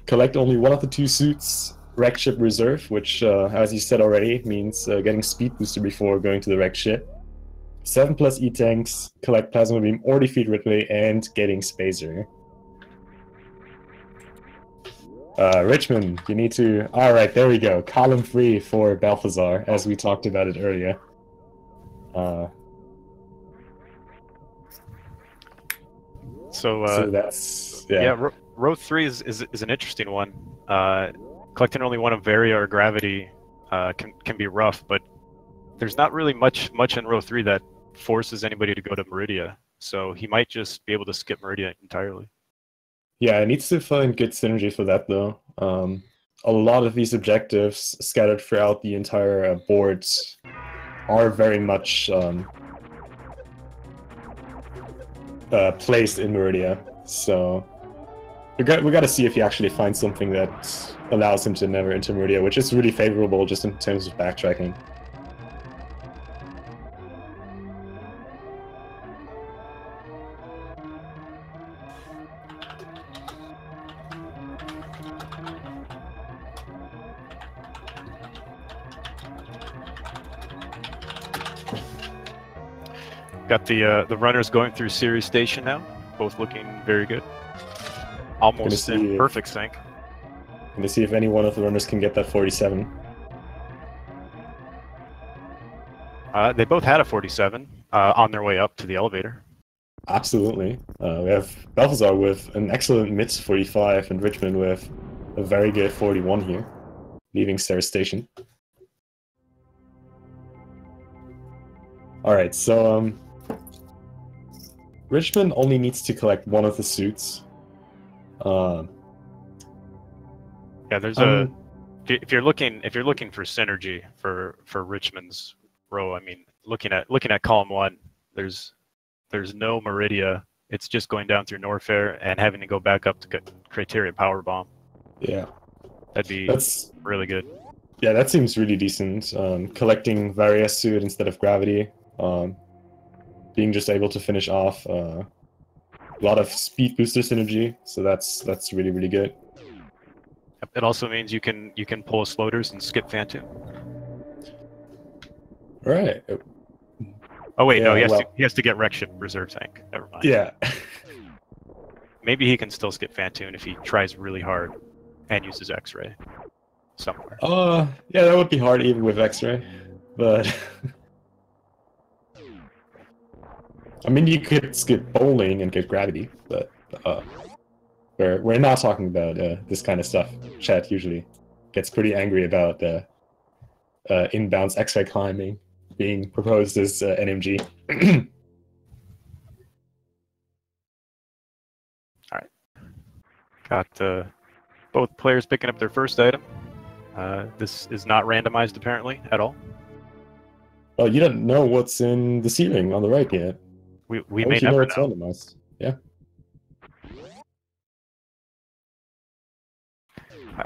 Collect only one of the two suits, wreck ship reserve, which, as you said already, means getting speed booster before going to the wreck ship. 7+ E-tanks, collect plasma beam or defeat Ridley, and getting Spacer. Richmond, you need to... Alright, there we go. Column 3 for Belthasar, as we talked about it earlier. So that's... Yeah, row 3 is an interesting one. Collecting only one of Varia or Gravity can be rough, but there's not really much in row 3 that forces anybody to go to Meridia, so he might just be able to skip Meridia entirely. Yeah, it needs to find good synergy for that, though. A lot of these objectives scattered throughout the entire board are very much placed in Meridia, so we got to see if he actually finds something that allows him to never enter Meridia, which is really favorable just in terms of backtracking. Got the runners going through Series Station now, both looking very good. Almost in perfect sync. Going to see if any one of the runners can get that 47. They both had a 47 on their way up to the elevator. Absolutely. We have Belthasar with an excellent mid 45 and Richmond with a very good 41 here, leaving Series Station. Alright, so Richmond only needs to collect one of the suits. Yeah, there's if you're looking for synergy for Richmond's row, I mean, looking at column 1, there's no Meridia. It's just going down through Norfair and having to go back up to get Criterion Power Bomb. Yeah, that's really good. Yeah, that seems really decent. Collecting Varia suit instead of Gravity. Being just able to finish off a lot of speed booster synergy, so that's really, really good. It also means you can pull a Sloters and skip Phantom. Right. Oh wait, yeah, no, he has to get Wreck Ship Reserve Tank. Never mind. Yeah. Maybe he can still skip Phantom if he tries really hard and uses X-Ray somewhere. Yeah, that would be hard even with X-Ray, but I mean, you could skip bowling and get Gravity, but we're not talking about this kind of stuff. Chat usually gets pretty angry about inbounds X-ray climbing being proposed as NMG. All right, got both players picking up their first item. This is not randomized apparently at all. Oh, you don't know what's in the ceiling on the right yet. We may never know. Randomized. Yeah.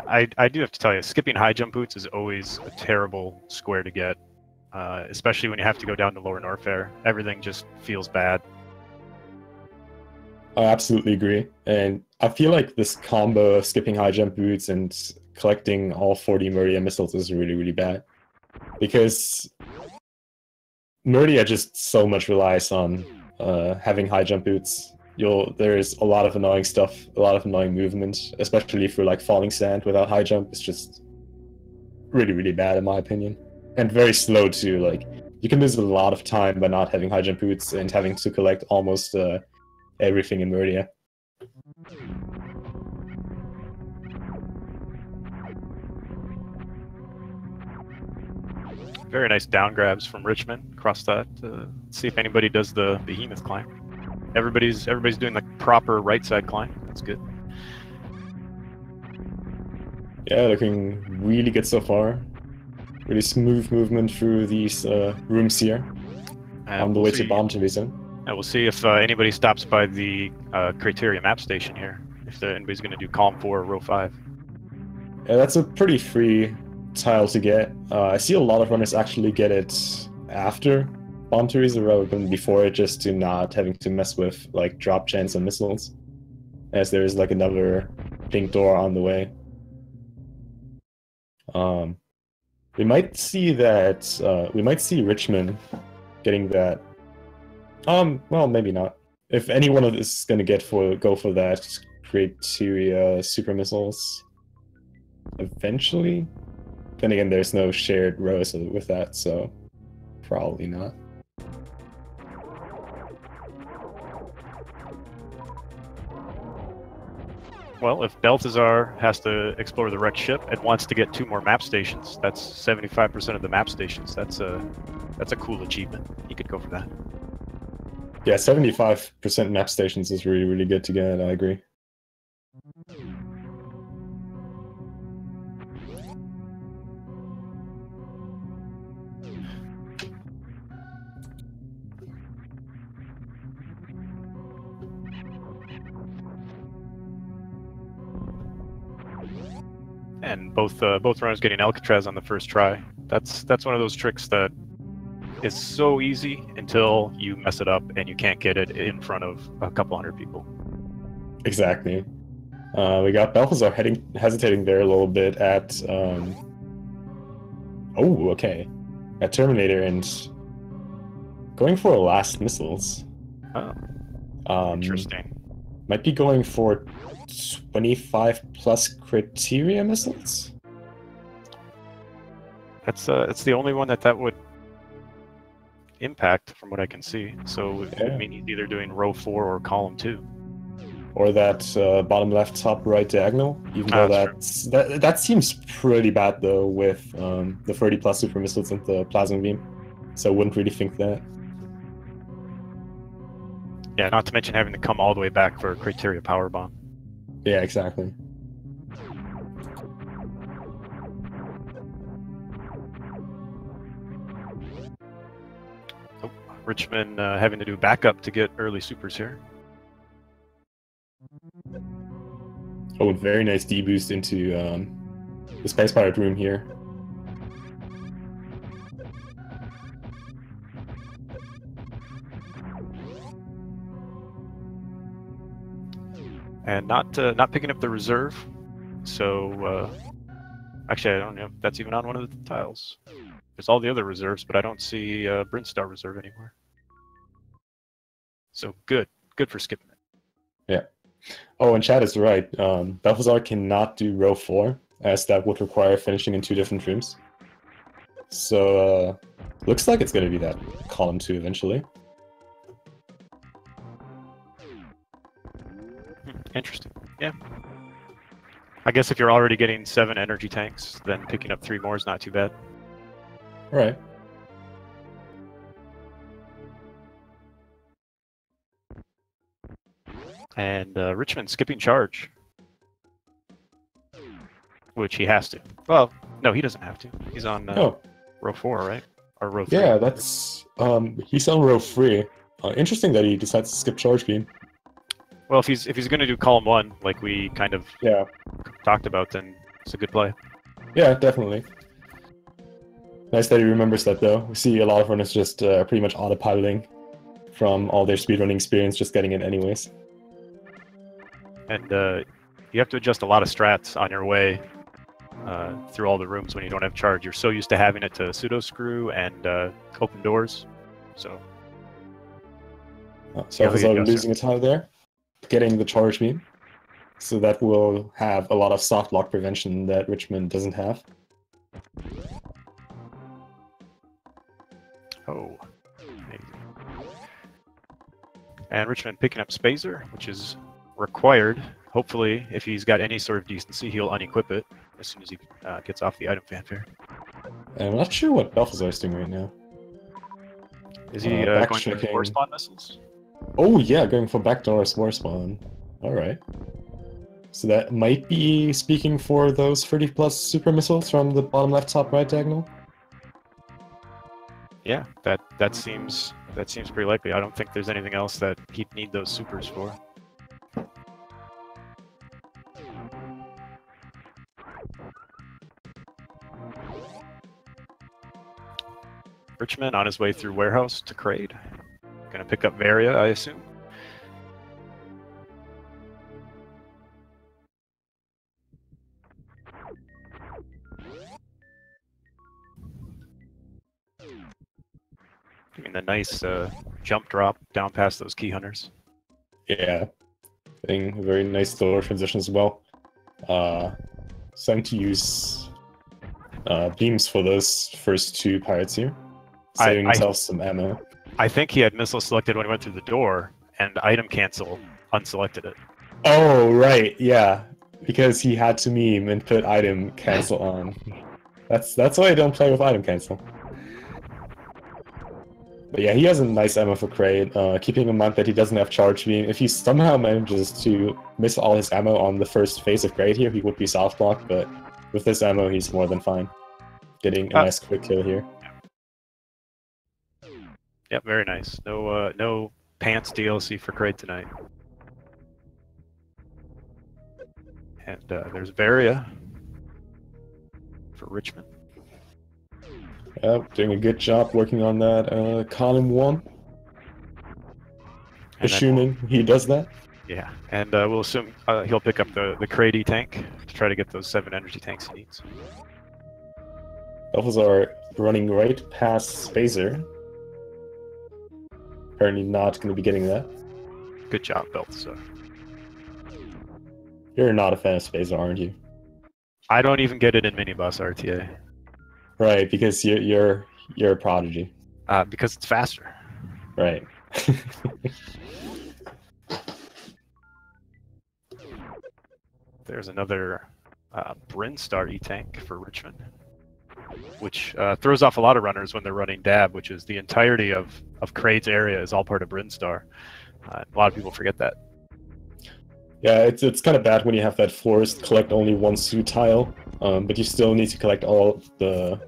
I do have to tell you, skipping high jump boots is always a terrible square to get, especially when you have to go down to lower Norfair. Everything just feels bad. I absolutely agree, and I feel like this combo of skipping high jump boots and collecting all 40 Meridia missiles is really, really bad, because Meridia just so much relies on having high jump boots. There's a lot of annoying stuff, a lot of annoying movement, especially for like falling sand without high jump. It's just really, really bad in my opinion, and very slow too. Like, you can lose a lot of time by not having high jump boots and having to collect almost everything in Meridia. Very nice down grabs from Richmond across that. Let's see if anybody does the behemoth climb. Everybody's doing the proper right side climb. That's good. Yeah, looking really good so far. Really smooth movement through these rooms here on the way to bomb to zone. And we'll see if anybody stops by the Criteria map station here. If anybody's going to do column 4 or row 5. Yeah, that's a pretty free tile to get. I see a lot of runners actually get it after bomb Teresa rather than before it, just to not having to mess with like drop chance and missiles, as there is like another pink door on the way. We might see that. We might see Richmond getting that. Well, maybe not. If any one of us is gonna go for that criteria super missiles, eventually. Then again, there's no shared rows with that, so probably not. Well, if Belthasar has to explore the wrecked ship and wants to get 2 more map stations, that's 75% of the map stations. That's a cool achievement. He could go for that. Yeah, 75% map stations is really, really good to get, I agree. And both runners getting Alcatraz on the first try. That's one of those tricks that is so easy until you mess it up and you can't get it in front of a couple hundred people. Exactly. We got Belthasar hesitating there a little bit at oh, okay. At Terminator and going for last missiles. Oh, interesting. Might be going for 25 plus criteria missiles. That's the only one that would impact from what I can see. So it would mean he's either doing row 4 or column 2. Or that bottom left, top right diagonal. Even though that seems pretty bad though with the 30 plus super missiles and the plasma beam. So I wouldn't really think that. Yeah, not to mention having to come all the way back for a criteria power bomb. Yeah, exactly. Oh, Richmond having to do backup to get early supers here. Oh, very nice D-boost into the Space Pirate room here. And not picking up the reserve. So actually, I don't know if that's even on one of the tiles. There's all the other reserves, but I don't see Brinstar reserve anywhere. So good for skipping it. Yeah. Oh, and Chad is right. Belthasar cannot do row 4, as that would require finishing in 2 different rooms. So, looks like it's going to be that column 2 eventually. Interesting. Yeah. I guess if you're already getting 7 energy tanks, then picking up 3 more is not too bad. Right. And Richmond skipping charge. Which he has to. Well, no, he doesn't have to. He's on row 4, right? Or row 3. Yeah, that's... he's on row 3. Interesting that he decides to skip charge beam. Well, if he's going to do column 1, like we kind of talked about, then it's a good play. Yeah, definitely. Nice that he remembers that, though. We see a lot of runners just pretty much autopiloting from all their speedrunning experience, just getting it anyways. And you have to adjust a lot of strats on your way through all the rooms when you don't have charge. You're so used to having it to pseudo screw and open doors. So Belthasar losing a tile there, getting the charge beam. So that will have a lot of soft block prevention that Richmond doesn't have. Oh. And Richmond picking up Spazer, which is required. Hopefully, if he's got any sort of decency, he'll unequip it as soon as he gets off the item fanfare. I'm not sure what Belthasar is doing right now. Is he going for war spawn missiles? Oh yeah, going for backdoor war spawn. Alright. So that might be speaking for those 30 plus super missiles from the bottom left, top right diagonal? Yeah, that seems pretty likely. I don't think there's anything else that he'd need those supers for. Richmond on his way through warehouse to Kraid. Gonna pick up Varia, I assume. I mean, the nice jump drop down past those key hunters. Yeah, getting a very nice door transition as well. Starting to use beams for those first two pirates here, saving himself some ammo. I think he had missile selected when he went through the door, and item cancel unselected it. Oh, right, yeah. Because he had to meme and put item cancel on. That's why I don't play with item cancel. But yeah, he has a nice ammo for Kraid, keeping in mind that he doesn't have charge beam. If he somehow manages to miss all his ammo on the first phase of Kraid here, he would be soft blocked, but with this ammo, he's more than fine. Getting a nice quick kill here. Yep, very nice. No pants DLC for Kraid tonight. And there's Varia for Richmond. Yep, doing a good job working on that column 1. Assuming he does that. Yeah, and we'll assume he'll pick up the Kraid tank to try to get those 7 energy tanks he needs. Belthasar running right past Spacer. Apparently not going to be getting that. Good job, Belthasar. You're not a fan of Spacer, aren't you? I don't even get it in minibus RTA. Right, because you're a prodigy. Because it's faster. Right. There's another Brinstar E-Tank for Richmond, which throws off a lot of runners when they're running Dab, which is the entirety of Kraid's area is all part of Brinstar. A lot of people forget that. Yeah, it's kind of bad when you have that forced collect only one suit tile, but you still need to collect all the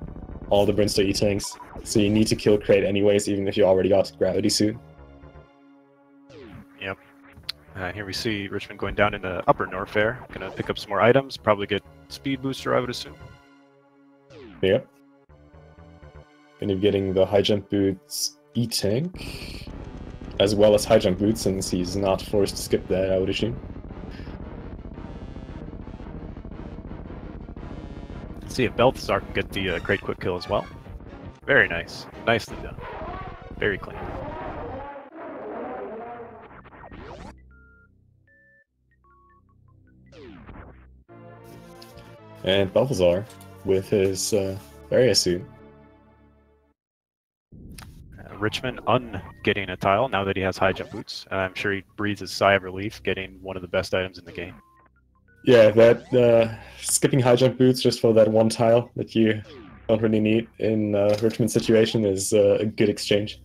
Brinstar E-Tanks, so you need to kill Kraid anyways, even if you already got Gravity Suit. Yep. Here we see Richmond going down into Upper Norfair. Gonna pick up some more items, probably get Speed Booster, I would assume. Yep. Gonna be getting the High Jump Boots E-Tank, as well as High Jump Boots, since he's not forced to skip that, I would assume. Let's see if Belthasar can get the great quick kill as well. Very nice. Nicely done. Very clean. And Belthasar with his Varia suit. Richmond getting a tile now that he has high jump boots. I'm sure he breathes a sigh of relief getting one of the best items in the game. Yeah, that skipping high jump boots just for that one tile that you don't really need in Richmond's situation is a good exchange.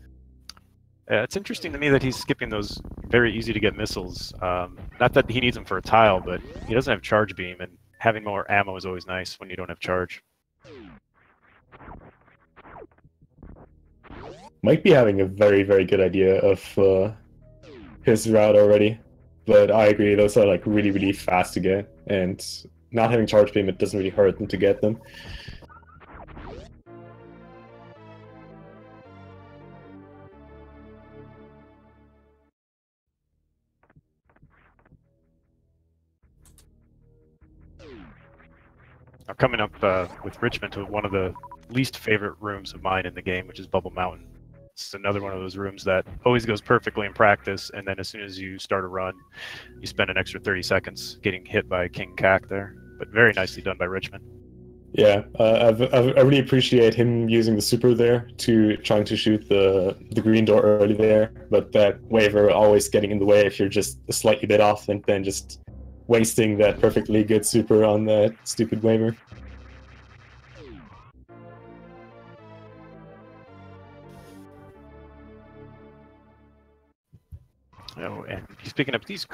It's interesting to me that he's skipping those very easy to get missiles. Not that he needs them for a tile, but he doesn't have charge beam, and having more ammo is always nice when you don't have charge. Might be having a very, very good idea of his route already, but I agree, those are like really, really fast to get, and not having charge beam, it doesn't really hurt them to get them. Now coming up with Richmond to one of the least favorite rooms of mine in the game, which is Bubble Mountain. It's another one of those rooms that always goes perfectly in practice, and then as soon as you start a run, you spend an extra 30 seconds getting hit by King Cac there. But very nicely done by Richmond. Yeah, I really appreciate him using the super there to trying to shoot the green door early there, but that waiver always getting in the way if you're just a slightly bit off, and then just wasting that perfectly good super on that stupid waiver. Oh, and he's picking up these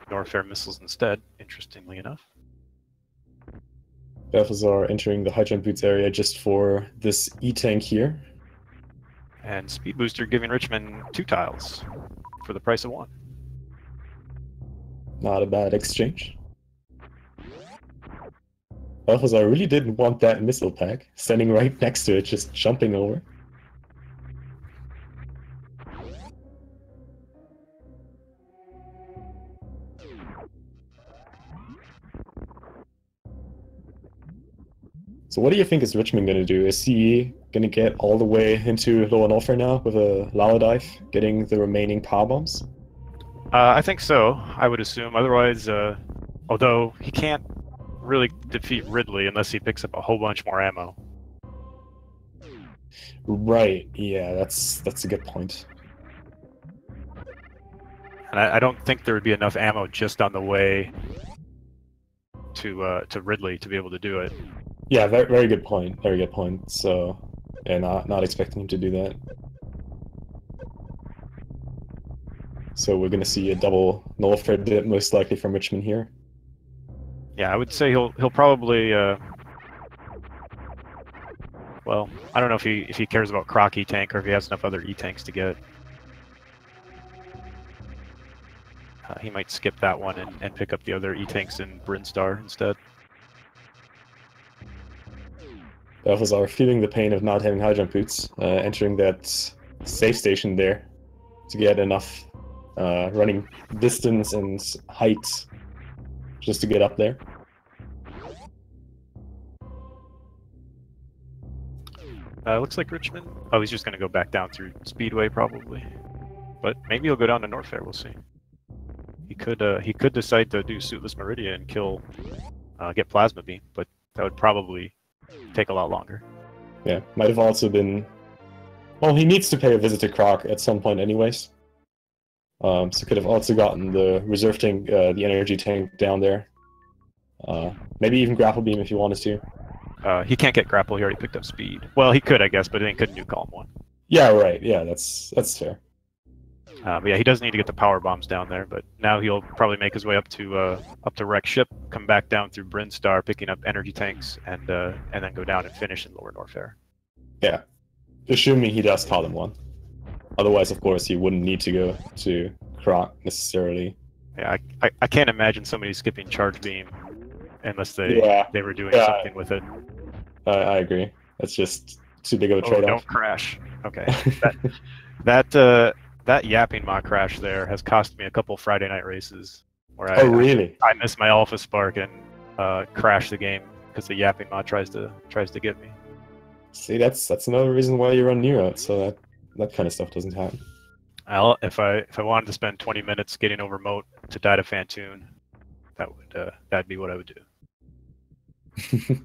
Norfair missiles instead, interestingly enough. Belthasar entering the high jump boots area just for this E-Tank here. And Speed Booster giving Richmond 2 tiles for the price of 1. Not a bad exchange. Belthasar really didn't want that missile pack, standing right next to it, just jumping over. So what do you think is Richmond going to do? Is he going to get all the way into lower Norfair now with a Lala Dive, getting the remaining power bombs? I think so, I would assume. Otherwise, although he can't really defeat Ridley unless he picks up a whole bunch more ammo. Right, yeah, that's a good point. And I don't think there would be enough ammo just on the way to Ridley to be able to do it. Yeah, very, very good point. Very good point. So, yeah, not expecting him to do that. So we're gonna see a double Norfair dip most likely from Richmond here. Yeah, I would say he'll probably. Well, I don't know if he cares about Croc E-Tank or if he has enough other E-Tanks to get. He might skip that one and pick up the other E-Tanks in Brinstar instead. Belthasar feeling the pain of not having high jump boots, entering that safe station there to get enough running distance and height just to get up there. Looks like Richmond. Oh, he's just going to go back down through Speedway probably, but maybe he'll go down to Norfair. We'll see. He could decide to do Suitless Meridia and get Plasma Beam, but that would probably take a lot longer. Yeah, might have also been. Well, he needs to pay a visit to Croc at some point, anyways. So could have also gotten the reserve tank, the energy tank down there. Maybe even Grapple Beam if he wanted to. He can't get Grapple. He already picked up Speed. Well, he could, I guess, but then he couldn't do Column 1. Yeah, right. Yeah, that's fair. But yeah, he does need to get the power bombs down there. But now he'll probably make his way up to Wreck Ship, come back down through Brinstar, picking up energy tanks, and then go down and finish in Lower Norfair. Yeah, assuming he does Column 1. Otherwise, of course, he wouldn't need to go to Croc necessarily. Yeah, I can't imagine somebody skipping Charge Beam unless they were doing something with it. I agree. That's just too big of a trade-off. Don't crash. Okay. That yapping Mach crash there has cost me a couple Friday night races where really? I missed my Alpha Spark and crash the game because the yapping Mach tries to get me. See, that's another reason why you run Nero, so that kind of stuff doesn't happen. Well, if I wanted to spend 20 minutes getting over Moat to die to Fantoon, that'd be what I would do.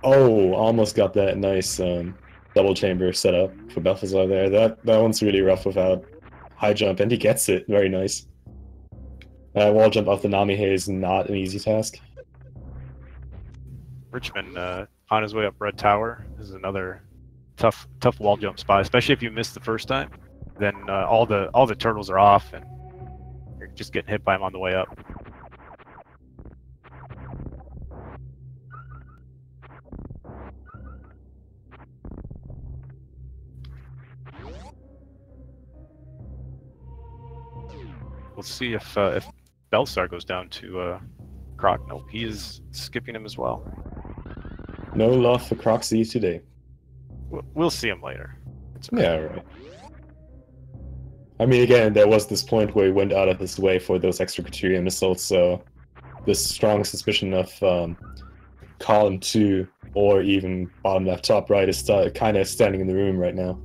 Oh, almost got that nice double chamber set up for Belthasar there. That one's really rough without high jump, and he gets it. Very nice. Wall jump off the Namihe is not an easy task. Richmond on his way up Red Tower. This is another tough wall jump spot, especially if you miss the first time. Then all the turtles are off, and you're just getting hit by them on the way up. We'll see if Belthasar goes down to Croc. Nope, he is skipping him as well. No love for Croxy today. We'll see him later. Okay. Yeah, right. I mean, again, there was this point where he went out of his way for those extra Criterion missiles, so this strong suspicion of column 2 or even bottom left top right is kind of standing in the room right now.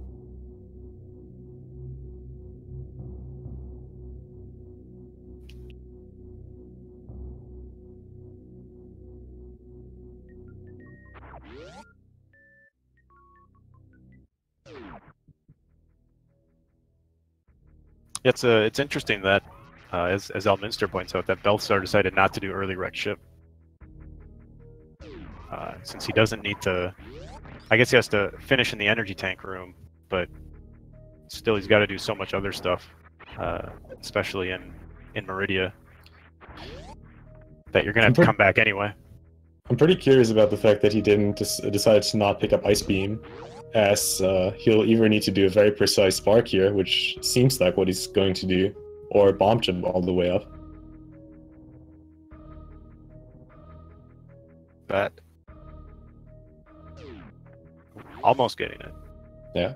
It's interesting that, as Elminster points out, that Belthasar decided not to do early Wreck Ship. Since he doesn't need to... I guess he has to finish in the energy tank room, but still he's got to do so much other stuff, especially in Meridia, that you're going to have to come back anyway. I'm pretty curious about the fact that he didn't decide to not pick up Ice Beam, as he'll either need to do a very precise spark here, which seems like what he's going to do, or bomb jump all the way up. But almost getting it. Yeah.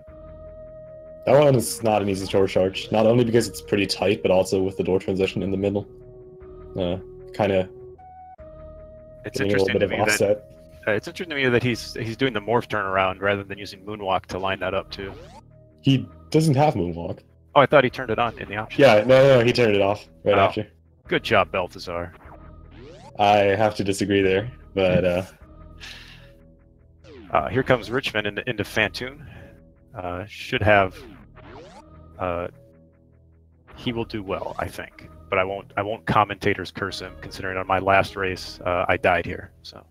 That one is not an easy door charge, not only because it's pretty tight, but also with the door transition in the middle. Kind of It's getting a little interesting bit to of me offset. that he's doing the morph turnaround rather than using moonwalk to line that up too. He doesn't have moonwalk. Oh, I thought he turned it on in the option. Yeah, no, he turned it off right after. Good job, Belthasar. I have to disagree there, but Here comes Richmond into Fantoon. Should have. He will do well, I think. But I won't commentators curse him, considering on my last race I died here. So.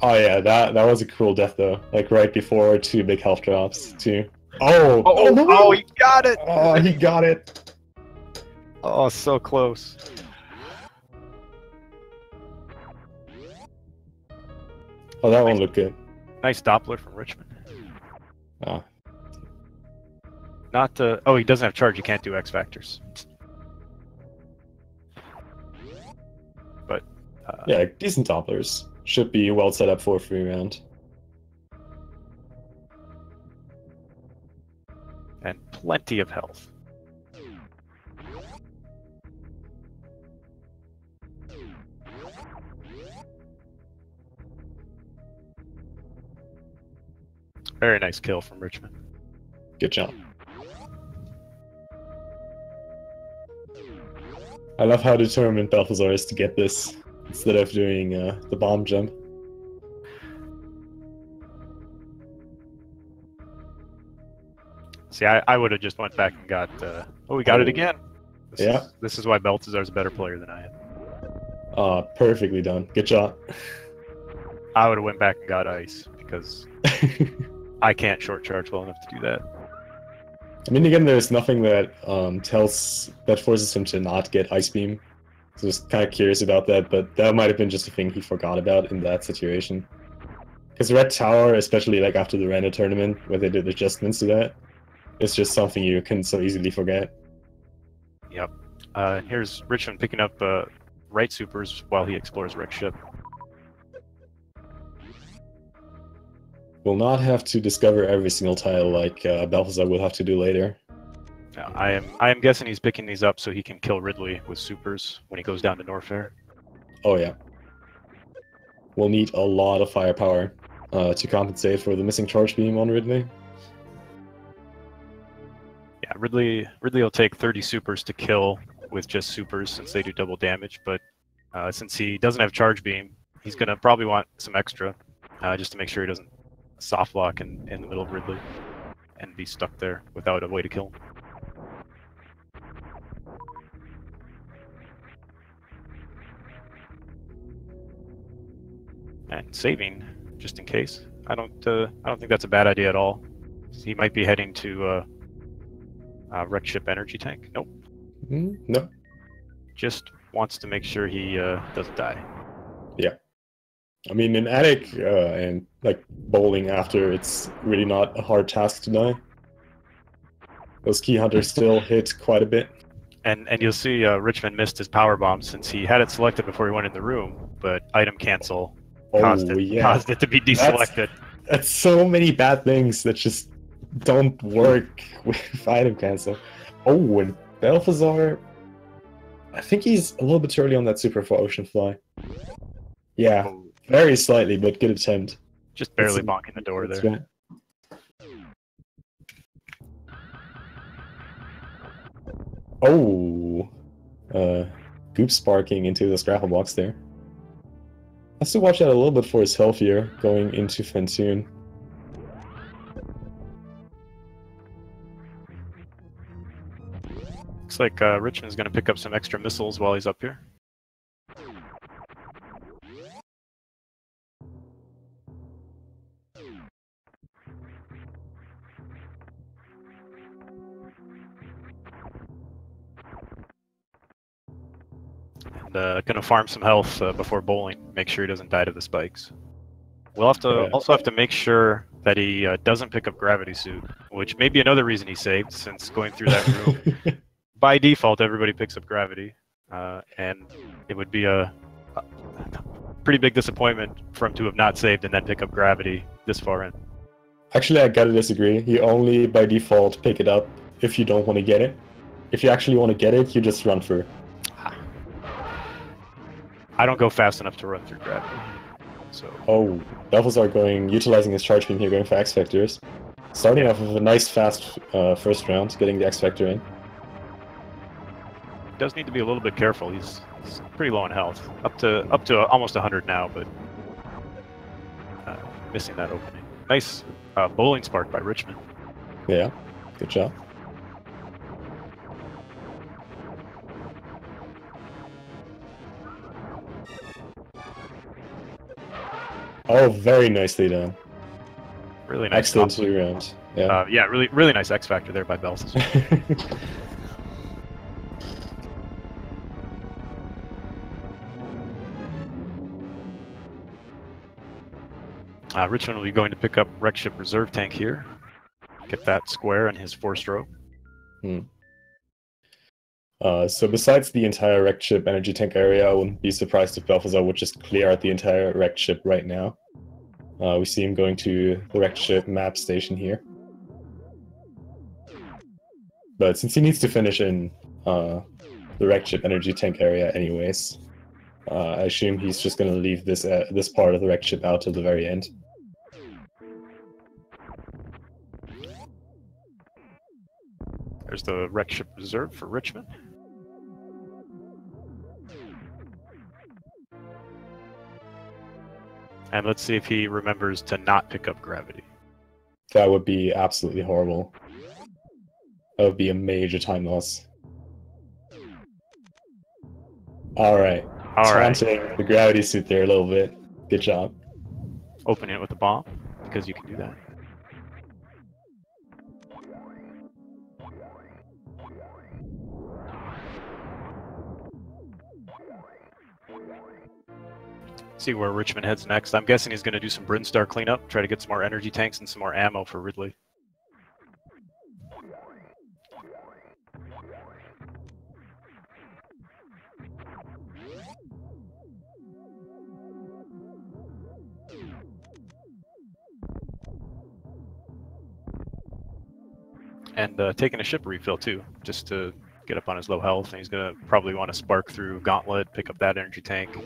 Oh yeah, that was a cool death though. Like right before 2 big health drops too. Oh, no! He got it! Oh, he got it! Oh, so close. Oh, that one looked good. Nice Doppler from Richmond. Oh. Not oh, he doesn't have charge. He can't do X factors. But yeah, decent Dopplers. Should be well set up for a free round. And plenty of health. Very nice kill from Richmond. Good job. I love how determined Belthasar is to get this instead of doing the bomb jump. See, I would have just went back and got. Oh, we got it again. This is why Belthasar's a better player than I am. Perfectly done. Good job. I would have went back and got ice because I can't short charge well enough to do that. I mean, again, there's nothing that forces him to not get ice beam. So I was kind of curious about that, but that might have been just a thing he forgot about in that situation. Because Red Tower, especially like after the random tournament where they did adjustments to that, it's just something you can so easily forget. Yep. Here's Richmond picking up right supers while he explores Rick's ship. We'll not have to discover every single tile like Belthasar will have to do later. I am guessing he's picking these up so he can kill Ridley with supers when he goes down to Norfair. Oh yeah. We'll need a lot of firepower to compensate for the missing charge beam on Ridley. Yeah, Ridley will take 30 supers to kill with just supers since they do double damage, but since he doesn't have charge beam, he's gonna probably want some extra just to make sure he doesn't soft lock in the middle of Ridley and be stuck there without a way to kill him. And saving just in case. I don't think that's a bad idea at all. He might be heading to wreck ship energy tank. Nope. No. Just wants to make sure he doesn't die. Yeah. I mean, in attic and like bowling after, it's really not a hard task to die. Those key hunters still hit quite a bit. And you'll see Richmond missed his power bomb since he had it selected before he went in the room, but item cancel caused it to be deselected. That's so many bad things that just don't work with item cancel. Oh, and Belthasar, I think he's a little bit early on that super for Ocean Fly. Yeah, very slightly, but good attempt. Just barely bonking the door there. Right. Oh, Goop sparking into the scrapple box there. Has to watch out a little bit for his health here going into Fantoon. Looks like Richmond's going to pick up some extra missiles while he's up here. And going to farm some health before bowling. Make sure he doesn't die to the spikes. We'll have to also have to make sure that he doesn't pick up gravity suit, which may be another reason he saved, since going through that room, by default, everybody picks up gravity, and it would be a pretty big disappointment for him to have not saved and then pick up gravity this far in. Actually, I gotta disagree. You only by default pick it up if you don't want to get it. If you actually want to get it, you just run through. I don't go fast enough to run through gravity. So. Oh, Belthasar utilizing his charge beam here, going for X Vectors. Starting off with a nice fast first round, getting the X Vector in. Does need to be a little bit careful. He's pretty low in health, up to almost 100 now, but missing that opening. Nice bowling spark by Richman. Yeah, good job. Oh, very nicely done. Really nice. Excellent 2 round. Yeah. Yeah, really nice X Factor there by Belthasar. Richman will be going to pick up Wreck Ship Reserve Tank here. Get that square in his 4-stroke. So besides the entire Wreck Ship energy tank area, I wouldn't be surprised if Belthasar would just clear out the entire Wreck Ship right now. We see him going to the Wreck Ship map station here. But since he needs to finish in the Wreck Ship energy tank area anyways, I assume he's just going to leave this part of the Wreck Ship out till the very end. There's the Wreck Ship Reserve for Richman. And let's see if he remembers to not pick up gravity. That would be absolutely horrible. That would be a major time loss. Alright. Taunting the gravity suit there a little bit. Good job. Opening it with a bomb, because you can do that. See where Richman heads next. I'm guessing he's going to do some Brinstar cleanup, try to get some more energy tanks and some more ammo for Ridley. And taking a ship refill too, just to get up on his low health. And he's going to probably want to spark through Gauntlet, pick up that energy tank.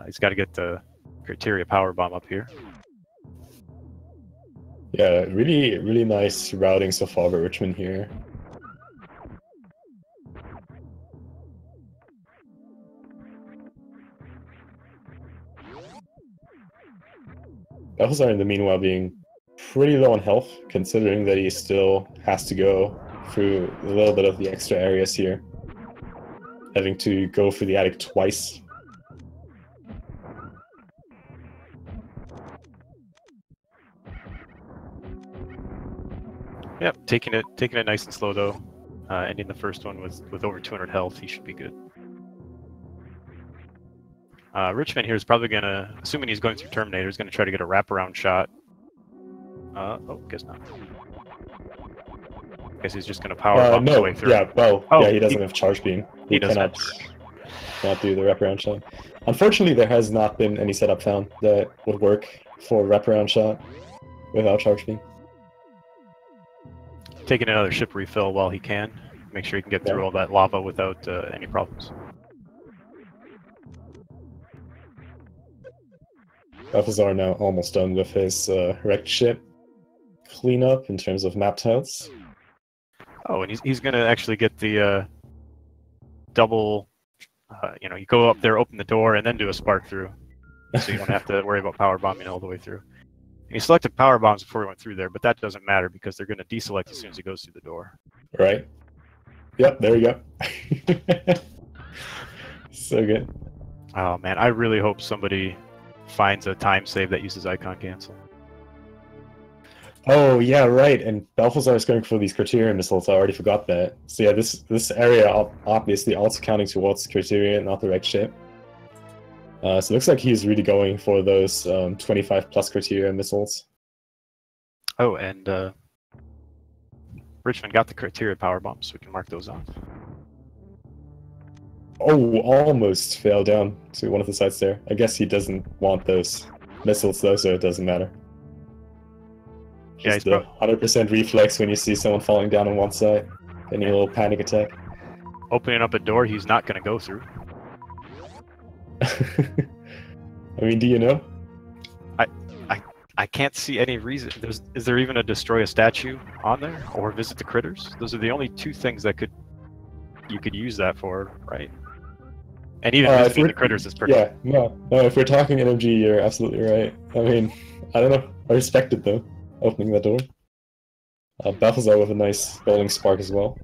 He's got to get the Criteria Power Bomb up here. Yeah, really nice routing so far by Richman here. Belthasar in the meanwhile being pretty low on health, considering that he still has to go through a little bit of the extra areas here. Having to go through the attic twice. Yep, taking it nice and slow though. Ending the first one with over 200 health, he should be good. Richman here is probably gonna, assuming he's going through Terminator, is gonna try to get a wraparound shot. Oh, guess not. Guess he's just gonna power bomb his way through. Yeah, well, yeah, he doesn't have charge beam. He cannot do the wraparound shot. Unfortunately, there has not been any setup found that would work for a wraparound shot without charge beam. Taking another ship refill while he can. Make sure he can get through all that lava without any problems. Belthasar now almost done with his wrecked ship cleanup in terms of map tiles. Oh, and he's going to actually get the double, you know, you go up there, open the door, and then do a spark through. So you don't have to worry about power bombing all the way through. And he selected power bombs before he went through there, but that doesn't matter because they're going to deselect as soon as he goes through the door. Right. Yep, there we go. So good. Oh man, I really hope somebody finds a time save that uses icon cancel. Oh yeah, right. And Belthasar is going for these Criterion missiles. I already forgot that. So yeah, this area obviously also counting towards Criterion, not the wrecked ship. So it looks like he's really going for those 25 plus Criterion missiles. Oh, and Richman got the Criteria power bombs, so we can mark those off. Oh, almost fell down to one of the sides there. I guess he doesn't want those missiles though, so it doesn't matter. Just the 100% reflex when you see someone falling down on one side. Any little panic attack. Opening up a door he's not going to go through. I mean, do you know? I can't see any reason. Is there even a destroy a statue on there or visit the critters? Those are the only two things that you could use that for, right? And even visiting the critters is pretty. Yeah, no. If we're talking NMG, you're absolutely right. I mean, I don't know. I respect it though, opening that door. Belthasar with a nice bowling spark as well.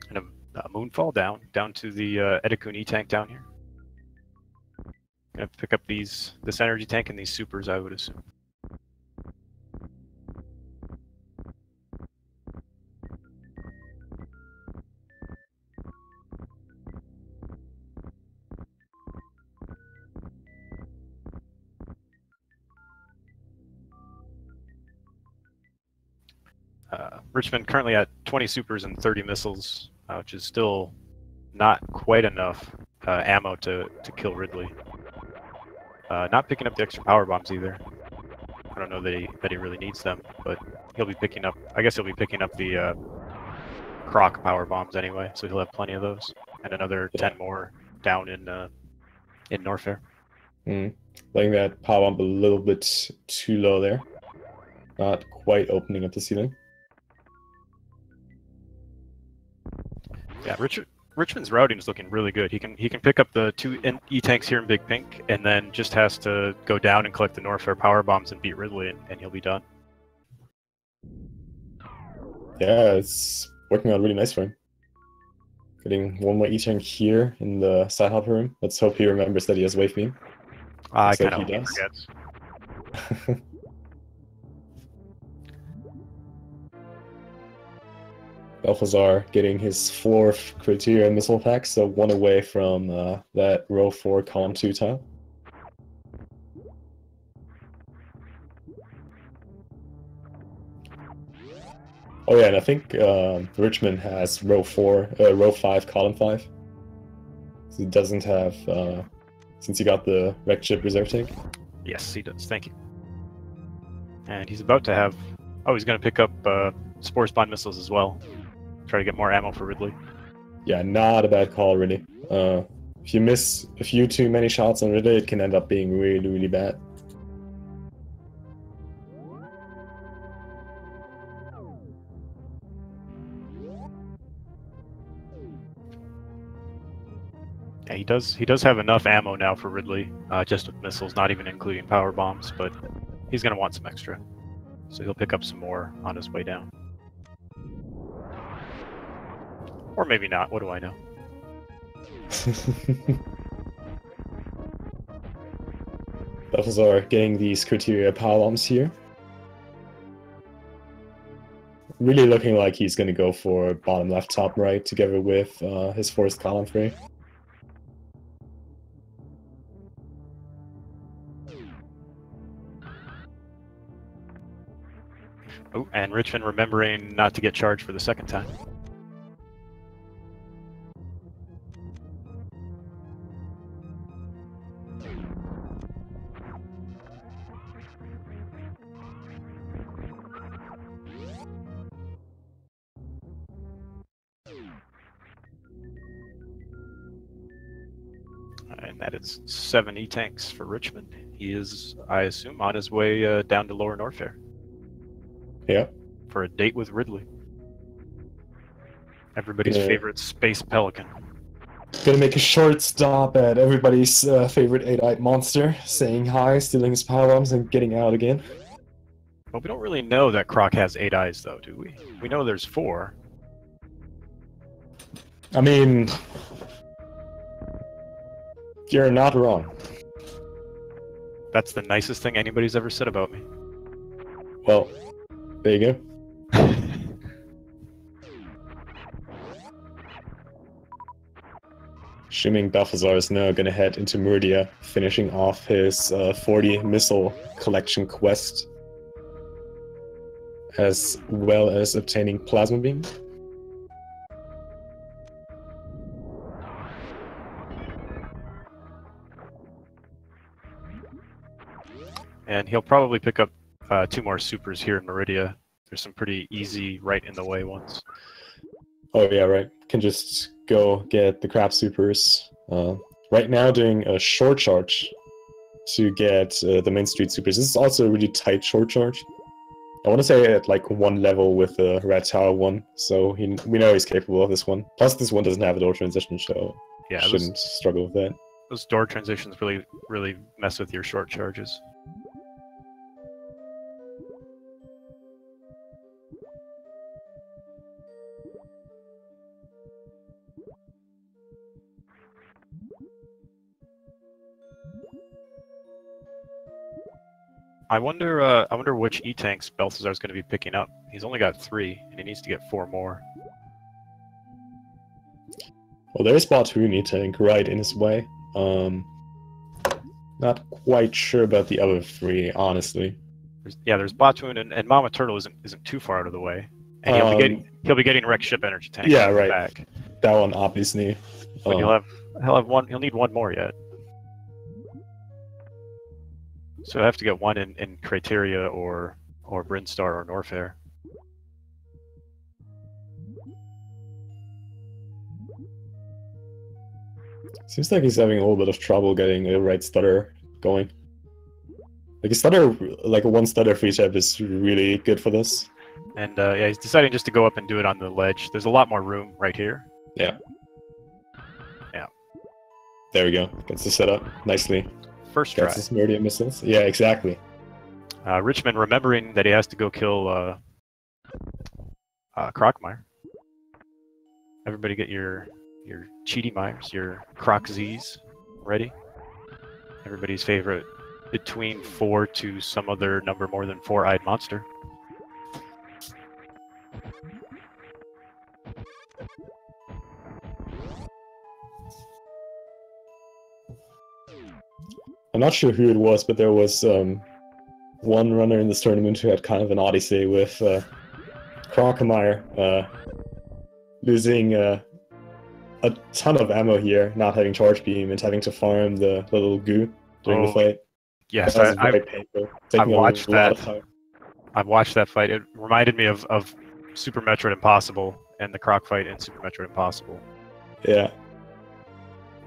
And a moonfall down to the Edikun E-tank down here. Gonna pick up this energy tank and these supers, I would assume. Richmond currently at 20 supers and 30 missiles, which is still not quite enough ammo to kill Ridley. Not picking up the extra power bombs either. I don't know that he really needs them, but he'll be picking up. I guess he'll be picking up the Croc power bombs anyway, so he'll have plenty of those, and another 10 more down in Norfair. Letting that power bomb a little bit too low there. Not quite opening up the ceiling. Yeah, Richmond's routing is looking really good. He can pick up the 2 E-tanks here in Big Pink, and then just has to go down and collect the Norfair power bombs and beat Ridley, and he'll be done. Yeah, it's working out really nice for him. Getting one more E-tank here in the side hopper room. Let's hope he remembers that he has wave beam. I kind of hope he forgets. Belthasar getting his 4th criteria missile pack, so 1 away from that row 4 column 2 tile. Oh yeah, and I think Richmond has row 5 column 5. So he doesn't have, since he got the wrecked ship reserve tank. Yes, he does. Thank you. And he's about to have. Oh, he's going to pick up Spore Spawn missiles as well. Try to get more ammo for Ridley. Yeah, not a bad call, really. If you miss a few too many shots on Ridley, it can end up being really, really bad. Yeah, he does have enough ammo now for Ridley, just with missiles, not even including power bombs, but he's going to want some extra. So he'll pick up some more on his way down. Or maybe not, what do I know? Belthasar getting these criteria power bombs here. Really looking like he's going to go for bottom left, top right, together with his 4th column 3. Oh, and Richmond remembering not to get charged for the 2nd time. And that is 7 E-tanks for Richmond. He is, I assume, on his way down to Lower Norfair. Yeah. For a date with Ridley. Everybody's favorite space pelican. Gonna make a short stop at everybody's favorite 8-eyed monster, saying hi, stealing his power bombs, and getting out again. Well, we don't really know that Croc has 8 eyes, though, do we? We know there's 4. I mean, you're not wrong. That's the nicest thing anybody's ever said about me. Well, there you go. Assuming Belthasar is now going to head into Murdia, finishing off his 40 missile collection quest, as well as obtaining plasma beam. And he'll probably pick up 2 more supers here in Meridia. There's some pretty easy right in the way ones. Oh yeah, right. Can just go get the crab supers. Right now doing a short charge to get the main street supers. This is also a really tight short charge. I want to say at like one level with the Red Tower one, so we know he's capable of this one. Plus this one doesn't have a door transition, so Yeah, shouldn't struggle with that. those door transitions really mess with your short charges. I wonder which E-tanks Belthasar is going to be picking up. He's only got 3, and he needs to get 4 more. Well, there's Bartoon E-tank right in his way. Not quite sure about the other 3, honestly. There's Batoon and Mama Turtle isn't too far out of the way, and he'll be getting wrecked ship energy tanks. Yeah, right. Back. That one obviously. But he'll need 1 more yet. So I have to get 1 in Criteria or Brinstar or Norfair. Seems like he's having a little bit of trouble getting a right stutter going. Like a stutter, like a 1 stutter free step is really good for this. And yeah, he's deciding just to go up and do it on the ledge. There's a lot more room right here. Yeah. Yeah. There we go. Gets the setup nicely. First try. Gets his Meridian missiles. Yeah, exactly. Richman remembering that he has to go kill Crocmire. Everybody get your Cheaty Mires, your Croc Z's ready. Everybody's favorite between 4 to some other number more than 4-eyed monster. I'm not sure who it was, but there was one runner in this tournament who had kind of an odyssey with Crocmire losing a ton of ammo here, not having charge beam and having to farm the little goo during the fight. Yes, I watched that. I've watched that fight. It reminded me of Super Metroid Impossible and the Croc fight in Super Metroid Impossible. Yeah.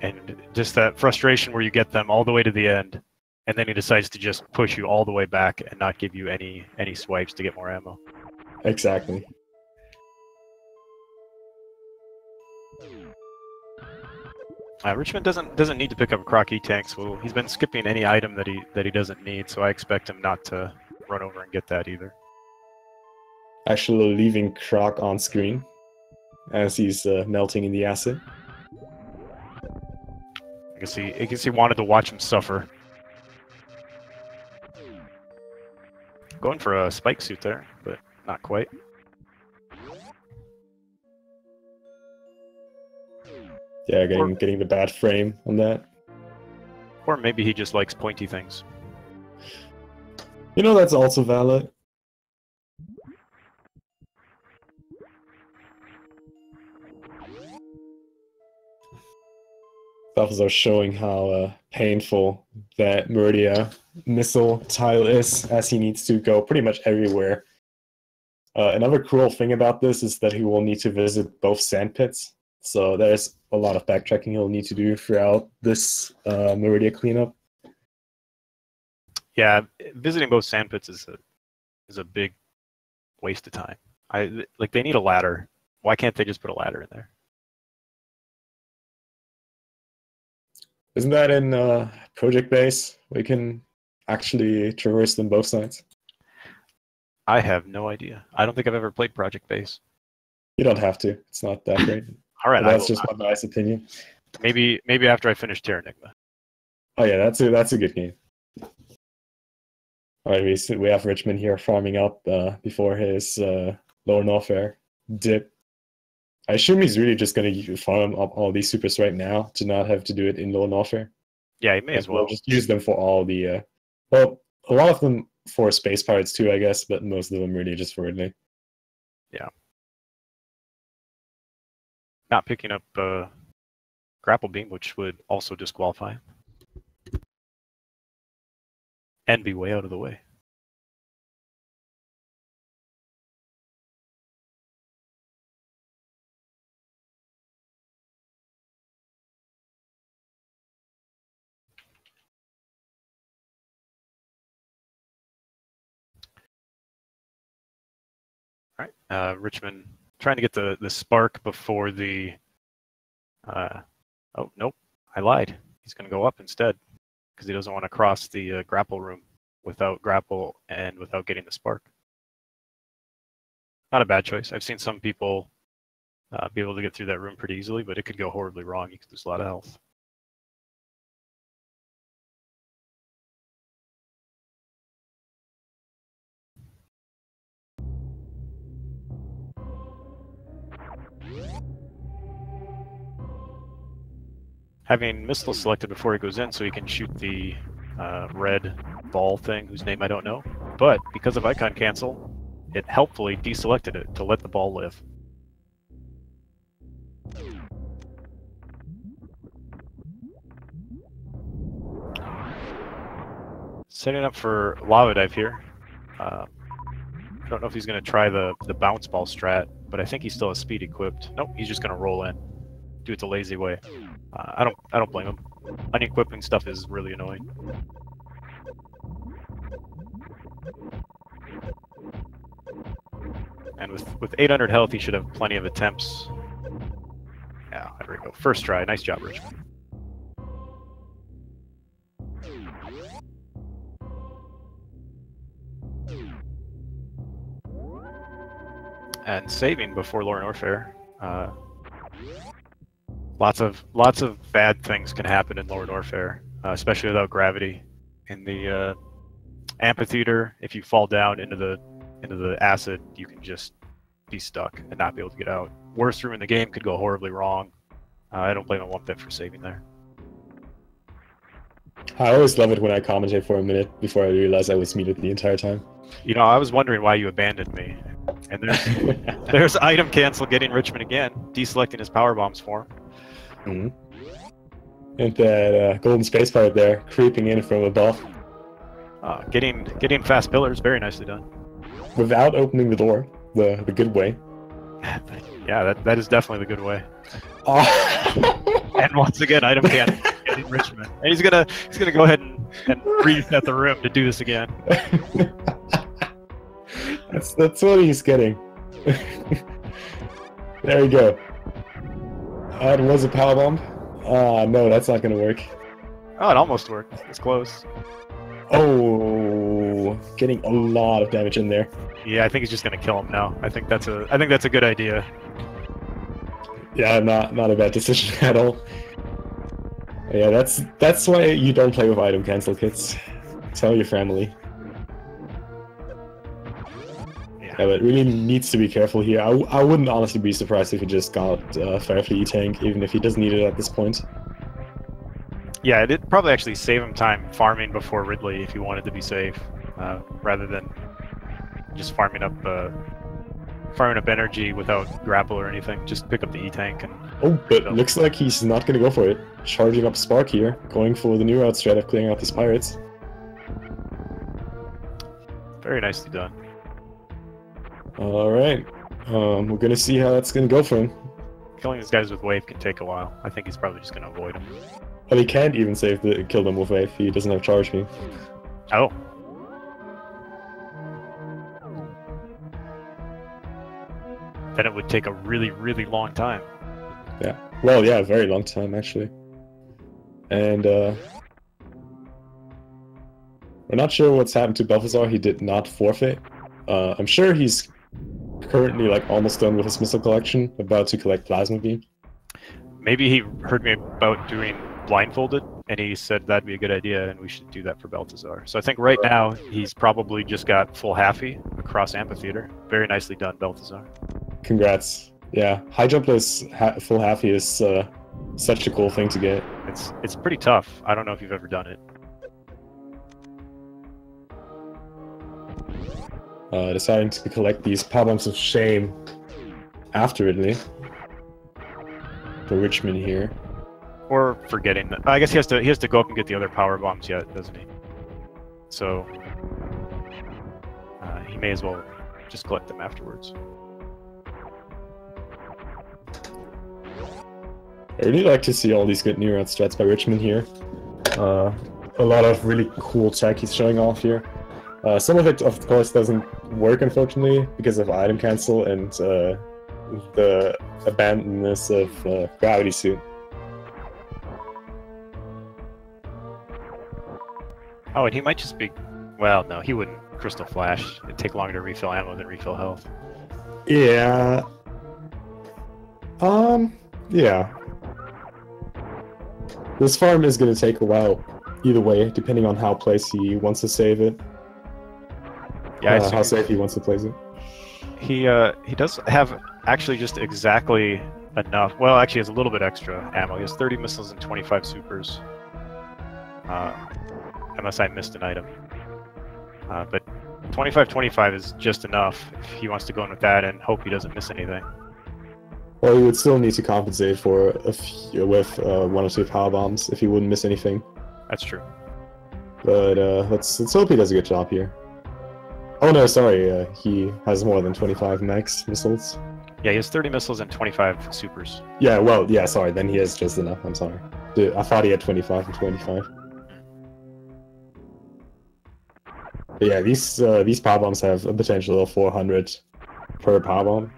And just that frustration where you get them all the way to the end, and then he decides to just push you all the way back and not give you any swipes to get more ammo. Exactly. Richmond doesn't need to pick up Croc E-tanks. Well, he's been skipping any item that he doesn't need, so I expect him not to run over and get that either. Actually leaving Croc on screen as he's melting in the acid. I guess he wanted to watch him suffer. Going for a spike suit there, but not quite. Yeah, getting the bad frame on that. Or maybe he just likes pointy things. You know, that's also valid. Belthasar showing how painful that Meridia missile tile is, as he needs to go pretty much everywhere. Another cruel thing about this is that he will need to visit both sand pits, so there's a lot of backtracking he'll need to do throughout this Meridia cleanup. Yeah, visiting both sand pits is a big waste of time. They need a ladder. Why can't they just put a ladder in there? Isn't that in Project Base? We can actually traverse them both sides. I have no idea. I don't think I've ever played Project Base. You don't have to. It's not that great. All right, that's just my nice opinion. Maybe after I finish Terranigma. Oh yeah, that's a good game. All right, we have Richman here farming up before his Lower Norfair dip. I assume he's really just going to farm up all these supers right now to not have to do it in Lower Norfair. Yeah, he may as well. Just use them for all the... well, a lot of them for Space Pirates too, I guess, but most of them really just for Ridley. Yeah. Not picking up Grapple Beam, which would also disqualify him. And be way out of the way. All right, Richmond trying to get the spark before the. Oh nope, I lied. He's going to go up instead because he doesn't want to cross the grapple room without grapple and without getting the spark. Not a bad choice. I've seen some people be able to get through that room pretty easily, but it could go horribly wrong. You could lose a lot of health. Having missile selected before he goes in so he can shoot the red ball thing whose name I don't know. But because of icon cancel, it helpfully deselected it to let the ball live. Setting up for lava dive here. I don't know if he's going to try the bounce ball strat, but I think he still has speed equipped. Nope, he's just going to roll in. Do it the lazy way. I don't blame him. Unequipping stuff is really annoying. And with 800 health, he should have plenty of attempts. Yeah, there we go. First try. Nice job, Richmond. And saving before Lorne Warfare. Lots of bad things can happen in Lorne Warfare, especially without gravity. In the amphitheater, if you fall down into the acid, you can just be stuck and not be able to get out. Worst room in the game could go horribly wrong. I don't blame him one bit for saving there. I always love it when I commentate for a minute before I realize I was muted the entire time. You know, I was wondering why you abandoned me. And there's item cancel getting Richmond again, deselecting his power bombs for him. And that golden space pirate there, creeping in from above. Getting fast pillars, very nicely done. Without opening the door, the good way. Yeah, that is definitely the good way. Oh. And once again, item cancel getting Richmond. And he's gonna go ahead and reset the room to do this again. That's what he's getting. There we go. It was a power bomb. No, that's not gonna work. Oh, it almost worked. It's close. Oh, getting a lot of damage in there. Yeah, I think he's just gonna kill him now. I think that's a good idea. Yeah, not a bad decision at all. Yeah, that's why you don't play with item cancel kits. Tell your family. Yeah, but really needs to be careful here. I wouldn't honestly be surprised if he just got Firefly E-Tank, even if he doesn't need it at this point. Yeah, it'd probably actually save him time farming before Ridley if he wanted to be safe, rather than just farming up energy without grapple or anything. Just pick up the E-Tank and... Oh, but looks like he's not going to go for it. Charging up Spark here, going for the new route strat of clearing out these pirates. Very nicely done. Alright, we're going to see how that's going to go for him. Killing these guys with wave can take a while. I think he's probably just going to avoid them. Well, he can't even kill them with wave. He doesn't have charge beam. Oh. Then it would take a really, really long time. Yeah. Well, yeah, a very long time, actually. And, we're not sure what's happened to Belthasar. He did not forfeit. I'm sure he's currently, like, almost done with his missile collection, about to collect Plasma Beam. Maybe he heard me about doing blindfolded, and he said that'd be a good idea, and we should do that for Belthasar. So I think right now, he's probably just got full halfy across Amphitheater. Very nicely done, Belthasar. Congrats. Yeah, high jumpless full halfy is such a cool thing to get. It's pretty tough. I don't know if you've ever done it. Deciding to collect these power bombs of shame after Ridley. For Richmond here. Or forgetting that. I guess he has to go up and get the other power bombs yet, doesn't he? So he may as well just collect them afterwards. I really like to see all these good new route strats by Richmond here. A lot of really cool tech he's showing off here. Some of it, of course, doesn't work, unfortunately, because of item cancel and the abandonness of Gravity Suit. Oh, and he might just be... Well, no, he wouldn't Crystal Flash. It'd take longer to refill ammo than refill health. Yeah. Yeah. This farm is going to take a while, either way, depending on how place he wants to save it. Yeah, how safe he wants to place it. He does have actually just exactly enough. Well, actually, he has a little bit extra ammo. He has 30 missiles and 25 supers. Unless I missed an item. But 25-25 is just enough if he wants to go in with that and hope he doesn't miss anything. Well, he would still need to compensate for with 1 or 2 power bombs if he wouldn't miss anything. That's true. But let's hope he does a good job here. Oh no, sorry, he has more than 25 max missiles. Yeah, he has 30 missiles and 25 supers. Yeah, well, yeah, sorry, then he has just enough, I'm sorry. Dude, I thought he had 25 and 25. But yeah, these power bombs have a potential of 400 per power bomb.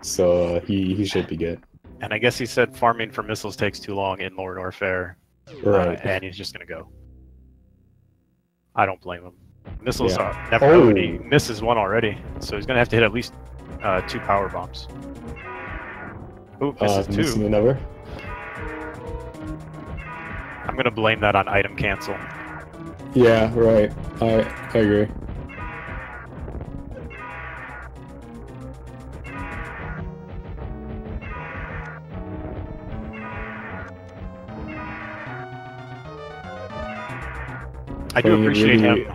So he should be good. And I guess he said farming for missiles takes too long in Lord Orfair. Right. And he's just gonna go. I don't blame him. Missiles Yeah. are never know when he misses one already, so he's gonna have to hit at least 2 power bombs. Ooh, misses 2. Missing another. I'm gonna blame that on item cancel. Yeah, right. I agree. I do appreciate him.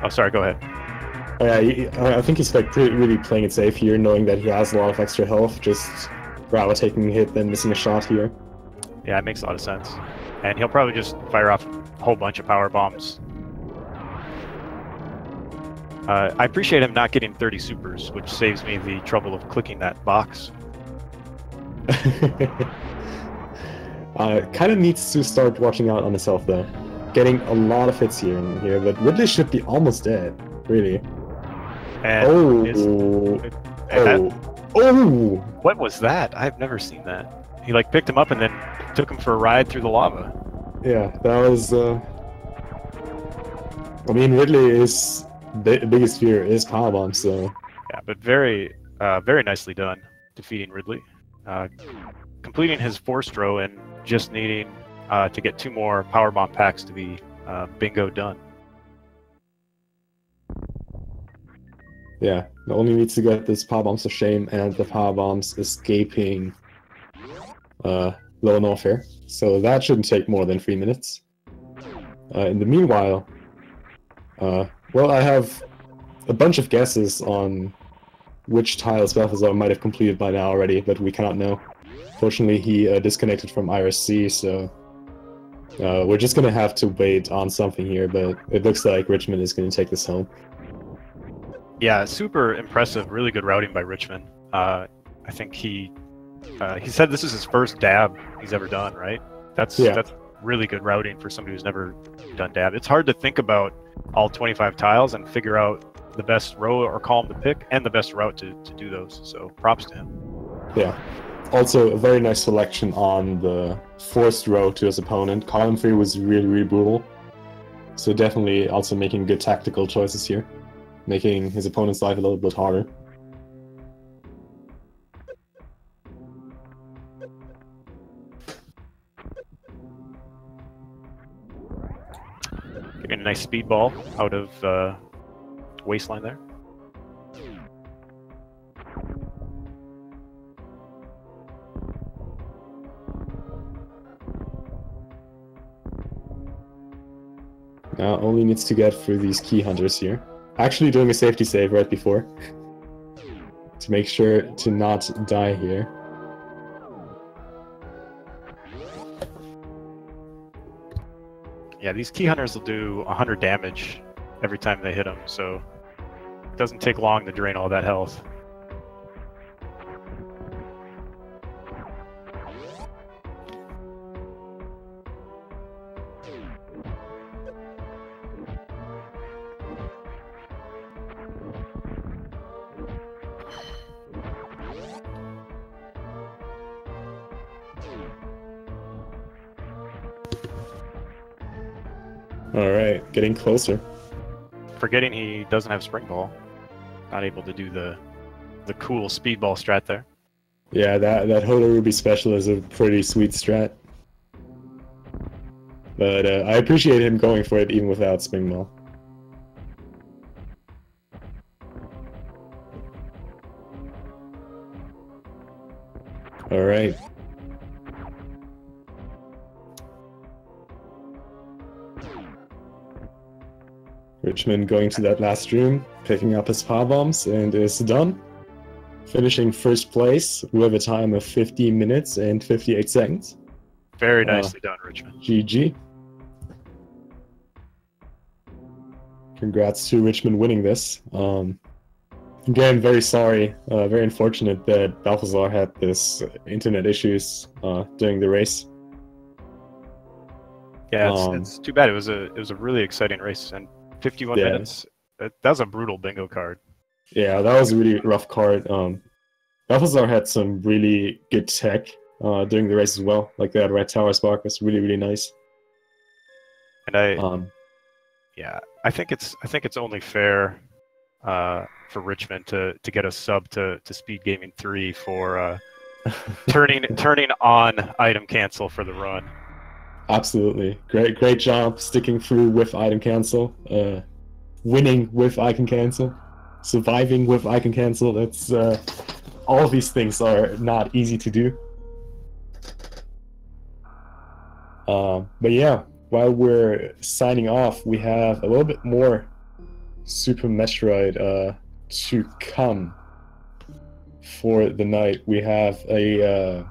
Oh, sorry, go ahead. I think he's like really playing it safe here, knowing that he has a lot of extra health, just rather taking a hit than missing a shot here. Yeah, it makes a lot of sense. And he'll probably just fire off a whole bunch of power bombs. I appreciate him not getting 30 supers, which saves me the trouble of clicking that box. Kind of needs to start watching out on himself, though. Getting a lot of hits here and here, but Ridley should be almost dead, really. And oh! What was that? I've never seen that. He like picked him up and then took him for a ride through the lava. Yeah, that was. I mean, Ridley is the biggest fear is power bombs, so. Yeah, but very nicely done defeating Ridley, completing his forced row and just needing to get 2 more power bomb packs to be bingo done. Yeah, it only needs to get this power bombs of shame and the power bombs escaping low and warfare. So that shouldn't take more than 3 minutes. In the meanwhile, well, I have a bunch of guesses on which tiles Belthasar might have completed by now already, but we cannot know. Fortunately, he disconnected from IRC, so we're just gonna have to wait on something here, but it looks like Richman is gonna take this home. Yeah, super impressive, really good routing by Richman. I think he said this is his first dab he's ever done, right? That's really good routing for somebody who's never done dab. It's hard to think about all 25 tiles and figure out the best row or column to pick and the best route to do those, so props to him. Yeah. Also, a very nice selection on the forced row to his opponent. Column 3 was really, really brutal. So definitely also making good tactical choices here. Making his opponent's life a little bit harder. Getting a nice speedball out of waistline there. Now only needs to get through these key hunters here. Actually doing a safety save right before. To make sure to not die here. Yeah, these key hunters will do 100 damage every time they hit them, so it doesn't take long to drain all that health. All right, getting closer. Forgetting he doesn't have spring ball. Not able to do the cool speedball strat there. Yeah, that Hodo Ruby special is a pretty sweet strat. But I appreciate him going for it even without spring ball. All right. Richman going to that last room, picking up his power bombs, and is done. Finishing first place with a time of 15 minutes and 58 seconds. Very nicely done, Richman. GG. Congrats to Richman winning this. Again, very sorry, very unfortunate that Belthasar had this internet issues during the race. Yeah, it's too bad. It was a really exciting race, and 51 minutes. That was a brutal bingo card. Yeah, that was a really rough card. Belthasar had some really good tech during the race as well. Like that red tower spark was really nice. And I think it's only fair for Richman to get a sub to Speed Gaming 3 for turning on item cancel for the run. Absolutely, great job sticking through with item cancel, winning with item cancel, surviving with item cancel. That's all of these things are not easy to do. But yeah, while we're signing off, we have a little bit more Super Metroid to come for the night. We have a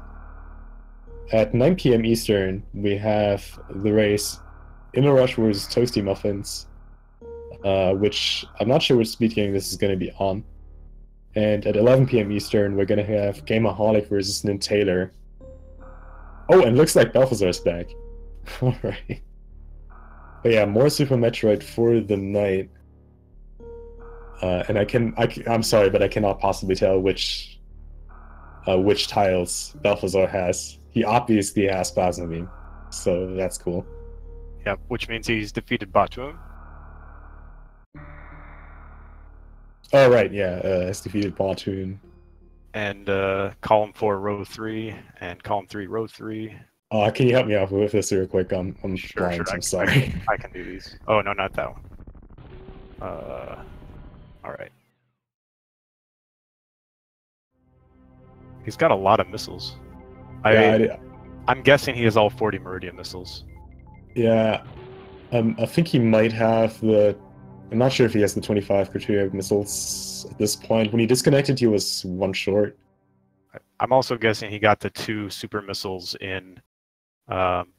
at 9 p.m. Eastern, we have the race Inner Rush vs. Toasty Muffins, which I'm not sure which speed game this is going to be on. And at 11 p.m. Eastern, we're going to have Gameaholic vs. Nintaylor. Oh, and looks like Belthasar's back. Alright. But yeah, more Super Metroid for the night. And I'm sorry, but I cannot possibly tell which tiles Belthasar has. He obviously has Plasma Beam, so that's cool. Yeah, which means he's defeated Batoon. Oh right, yeah, he's defeated Batoon. And column 4, row 3, and column 3, row 3. Can you help me out with this real quick? I'm Sure, blind. I'm sorry. I can do these. Oh no, not that one. All right. He's got a lot of missiles. I'm guessing he has all 40 Meridian missiles. Yeah, I think he might have the. I'm not sure if he has the 25 criteria missiles at this point. When he disconnected, he was one short. I'm also guessing he got the 2 super missiles in Meridia.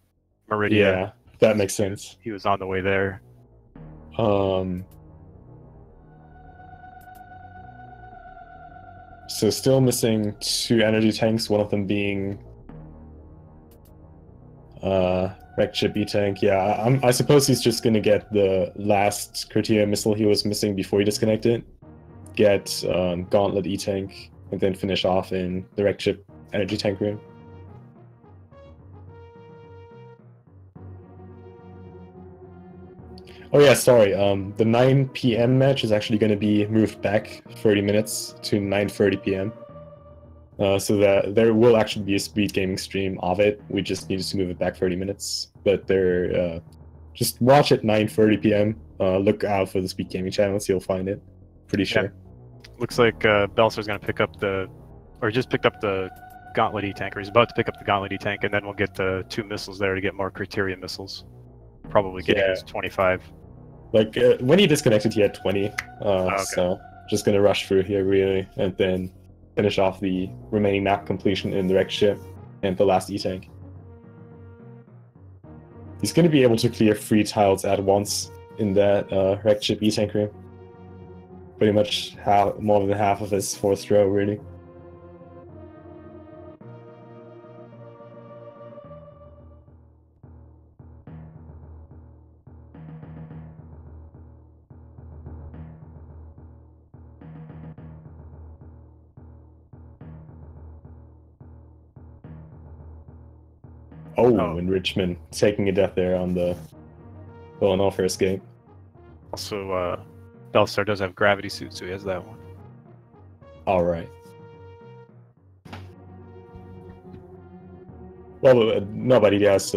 Yeah, that makes sense. He was on the way there. So still missing 2 energy tanks, one of them being Wreck Chip E-Tank. Yeah, I suppose he's just gonna get the last criteria missile he was missing before he disconnected. Get Gauntlet E-Tank, and then finish off in the Wreck Chip energy tank room. Oh yeah, sorry. The 9 p.m. match is actually going to be moved back 30 minutes to 9:30 p.m. So that there will actually be a speed gaming stream of it. We just needed to move it back 30 minutes. But there, just watch at 9:30 p.m. Look out for the speed gaming channels. You'll find it. Pretty sure. Yeah. Looks like Belthasar's going to pick up just picked up the Gauntlet E-Tank, or he's about to pick up the Gauntlet E-Tank, and then we'll get the 2 missiles there to get more criteria missiles. Probably getting his 25. Like, when he disconnected, he had 20. Okay. So, just gonna rush through here, really, and then finish off the remaining map completion in the Wreck Ship and the last E-Tank. He's gonna be able to clear 3 tiles at once in that Wreck Ship E-Tank room. Pretty much more than half of his 4th row, really. Oh, and Richman taking a death there on the Well, no first game. Also, Belthasar does have gravity suit, so he has that one. All right. Well, nobody has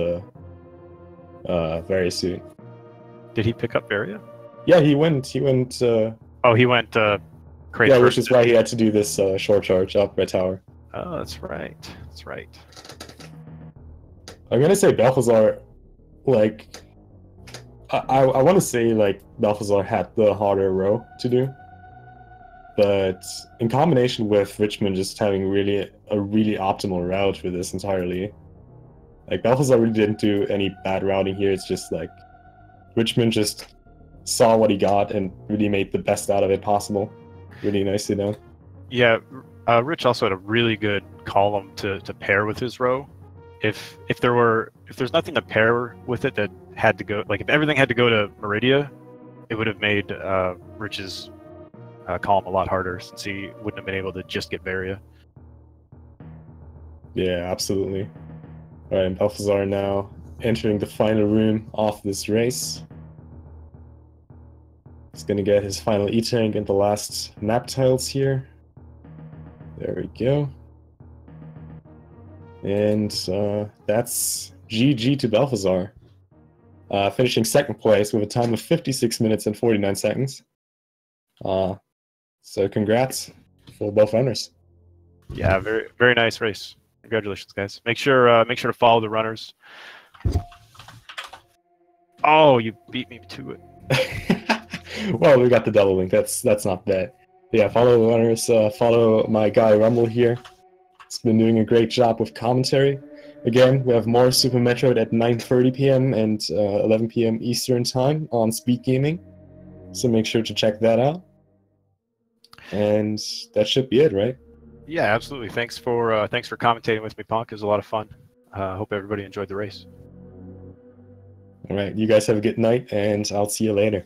very soon. Did he pick up Varia? Yeah, he went. He went. Oh, he went crate Yeah, first. which is why he had to do this short charge up Red Tower. Oh, that's right. That's right. I'm gonna say Belthasar, like, I want to say like Belthasar had the harder row to do, but in combination with Richmond just having a really optimal route for this entirely, like Belthasar really didn't do any bad routing here. It's just like Richmond just saw what he got and really made the best out of it possible. Really nicely done. Yeah, Rich also had a really good column to pair with his row. If there's nothing to pair with it that had to go, like if everything had to go to Meridia, it would have made Rich's column a lot harder since he wouldn't have been able to just get Varia. Yeah, absolutely. All right, and Belthasar now entering the final room of this race. He's gonna get his final E-Tank and the last map tiles here. There we go. And that's GG to Belthasar. Finishing second place with a time of 56 minutes and 49 seconds. So congrats for both runners. Yeah, very very nice race. Congratulations, guys. Make sure to follow the runners. Oh, you beat me to it. Well, we got the double link. That's not bad. Yeah, follow the runners. Follow my guy Rumble here. He's been doing a great job with commentary. Again, we have more Super Metroid at 9:30 p.m. and 11 p.m. Eastern Time on Speed Gaming. So make sure to check that out. And that should be it, right? Yeah, absolutely. Thanks for commentating with me, Punk. It was a lot of fun. Hope everybody enjoyed the race. All right, you guys have a good night, and I'll see you later.